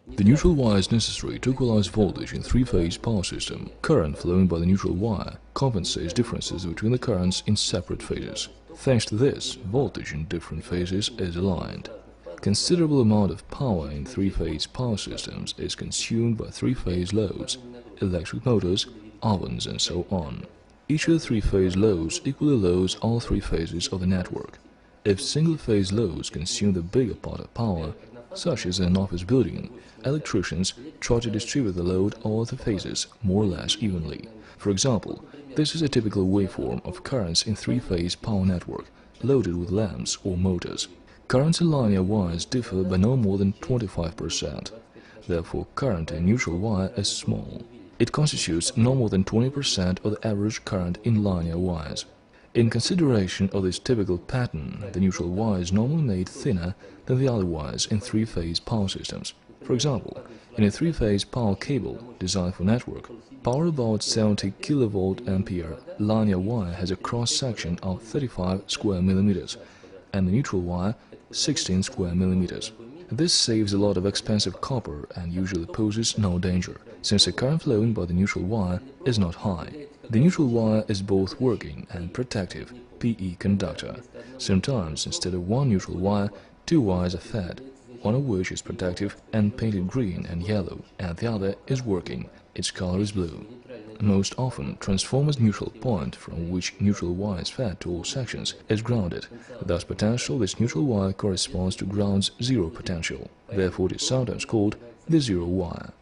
The neutral wire is necessary to equalize voltage in three-phase power system. Current flowing by the neutral wire compensates differences between the currents in separate phases. Thanks to this, voltage in different phases is aligned. Considerable amount of power in three-phase power systems is consumed by three-phase loads, electric motors, ovens, and so on. Each of the three-phase loads equally loads all three phases of the network. If single-phase loads consume the bigger part of power, such as in an office building, electricians try to distribute the load over the phases more or less evenly. For example, this is a typical waveform of currents in three-phase power network, loaded with lamps or motors. Currents in linear wires differ by no more than 25%. Therefore, current in neutral wire is small. It constitutes no more than 20% of the average current in linear wires. In consideration of this typical pattern, the neutral wire is normally made thinner than the other wires in three-phase power systems. For example, in a three-phase power cable designed for network, power about 70 kV-ampere linear wire has a cross-section of 35 square millimeters, and the neutral wire 16 square millimeters. This saves a lot of expensive copper and usually poses no danger, since the current flowing by the neutral wire is not high. The neutral wire is both working and protective PE conductor. Sometimes, instead of one neutral wire, two wires are fed, one of which is protective and painted green and yellow, and the other is working, its color is blue. Most often, transformer's neutral point, from which neutral wire is fed to all sections, is grounded. Thus, potential this neutral wire corresponds to ground's zero potential. Therefore, it is sometimes called the zero wire.